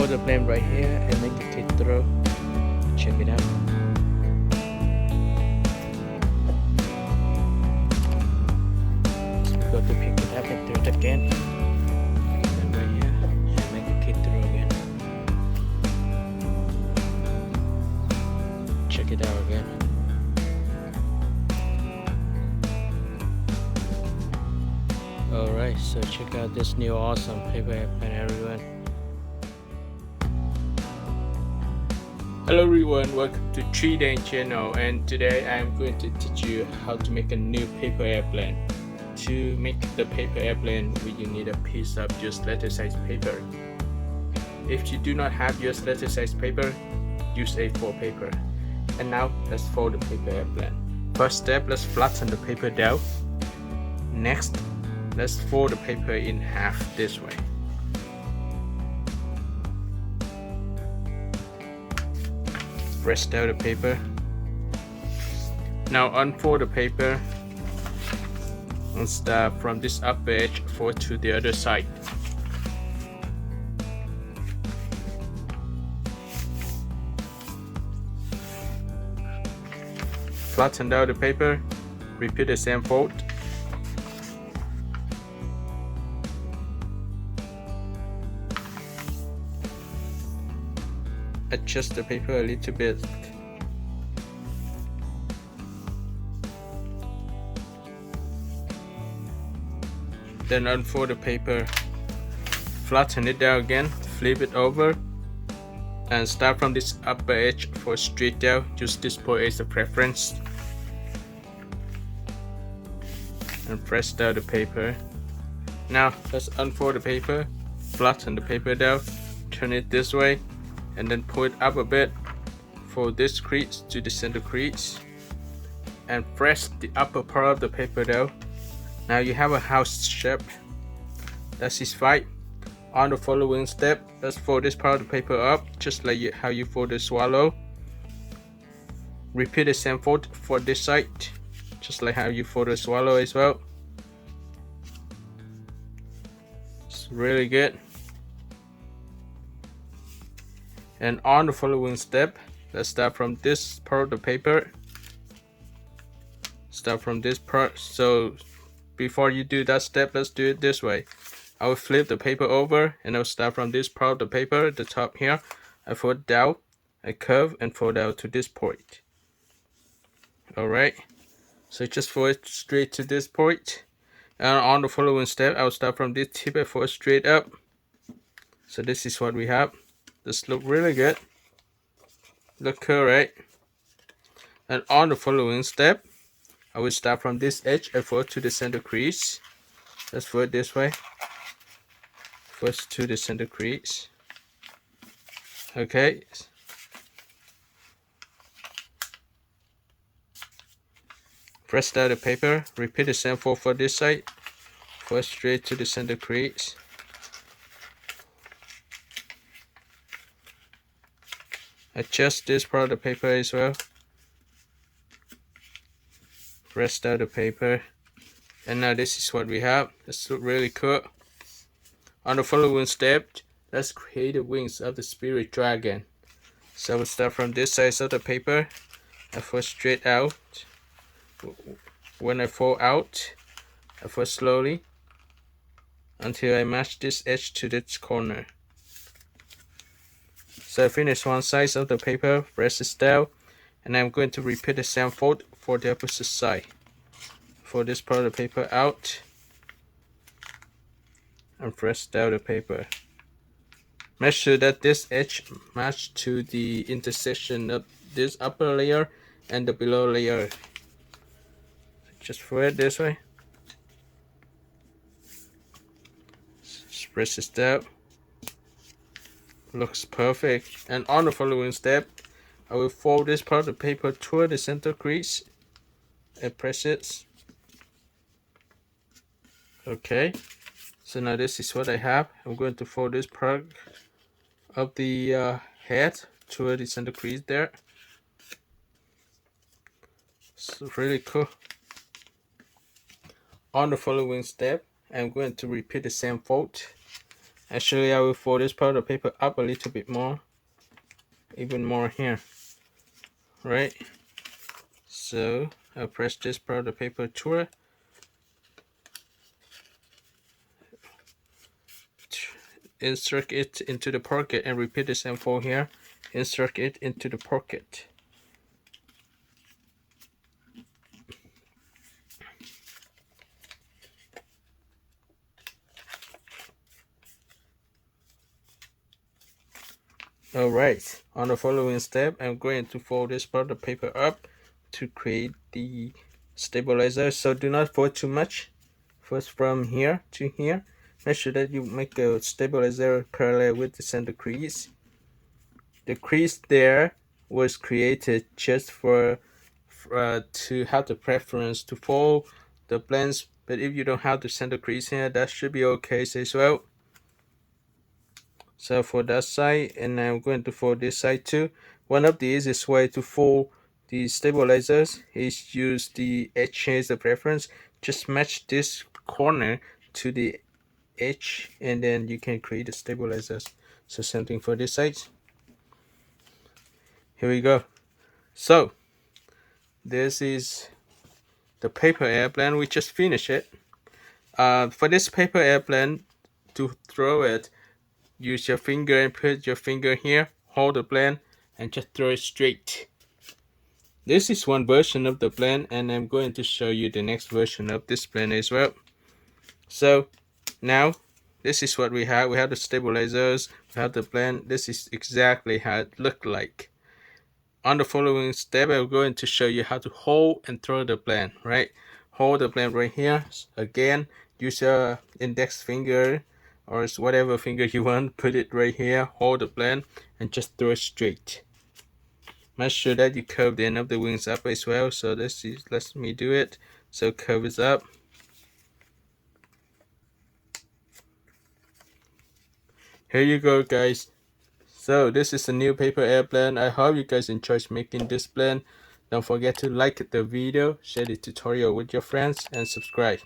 fold the plane right here and make a kit throw. Check it out. We got to pick it up and do it again. And right here and make a kit throw again. Check it out again. Alright, so check out this new awesome paper airplane, everyone. Hello everyone, welcome to TriKdanG channel, and today I'm going to teach you how to make a new paper airplane. To make the paper airplane, you need a piece of just letter size paper. If you do not have just letter size paper, use A4 paper. And now let's fold the paper airplane. First step, let's flatten the paper down. Next, let's fold the paper in half this way. Press down the paper. Now unfold the paper and start from this upper edge fold to the other side. Flatten down the paper. Repeat the same fold. Adjust the paper a little bit. Then unfold the paper, flatten it down again, flip it over, and start from this upper edge for straight down. Use this point as a preference. And press down the paper. Now let's unfold the paper, flatten the paper down, turn it this way, and then pull it up a bit for this crease to the center crease, and press the upper part of the paper down. Now you have a house shape. That is fine. On the following step, let's fold this part of the paper up just like how you fold the swallow. Repeat the same fold for this side just like how you fold the swallow as well. It's really good. And on the following step, let's start from this part of the paper. Start from this part. So before you do that step, let's do it this way. I will flip the paper over and I'll start from this part of the paper, the top here. I fold down, I curve and fold out to this point. Alright, so just fold it straight to this point. And on the following step, I'll start from this tip and fold straight up. So this is what we have. This look really good. Look cool, right? And on the following step, I will start from this edge and fold to the center crease. Let's fold this way. First to the center crease. Okay. Press down the paper. Repeat the same fold for this side. Fold straight to the center crease. Adjust this part of the paper as well. Press down the paper. And now this is what we have. This looks really cool. On the following step, let's create the wings of the spirit dragon. So we'll start from this side of the paper. I fold straight out. When I fold out, I fold slowly until I match this edge to this corner. So I finish one side of the paper, press it down, and I'm going to repeat the same fold for the opposite side. Fold this part of the paper out and press down the paper. Make sure that this edge match to the intersection of this upper layer and the below layer. Just fold it this way. Just press it down. Looks perfect. And on the following step, I will fold this part of the paper toward the center crease and press it. Okay, so now this is what I have. I'm going to fold this part of the head toward the center crease there. So really cool. On the following step, I'm going to repeat the same fold Actually, I will fold this part of the paper up a little bit more, even more here, right? So I'll press this part of the paper through it. Insert it into the pocket and repeat the same fold here. Insert it into the pocket. Alright, on the following step, I'm going to fold this part of the paper up to create the stabilizer. So do not fold too much. First from here to here, make sure that you make a stabilizer parallel with the center crease. The crease there was created just for to have the preference to fold the blends, but if you don't have the center crease here, that should be okay as well. So for that side, and I'm going to fold this side too. One of the easiest way to fold the stabilizers is use the edge as a preference. Just match this corner to the edge, and then you can create the stabilizers. So same thing for this side. Here we go. So this is the paper airplane. We just finished it. For this paper airplane, to throw it, use your finger and put your finger here, hold the blend, and just throw it straight. This is one version of the blend, and I'm going to show you the next version of this blend as well. So now this is what we have. We have the stabilizers, we have the blend. This is exactly how it looked like. On the following step, I'm going to show you how to hold and throw the blend, right? Hold the blend right here. Again, use your index finger or whatever finger you want, put it right here, hold the blend, and just throw it straight. Make sure that you curve the end of the wings up as well. So let me do it. So curve it up. Here you go, guys. So this is a new paper airplane. I hope you guys enjoyed making this plane. Don't forget to like the video, share the tutorial with your friends, and subscribe.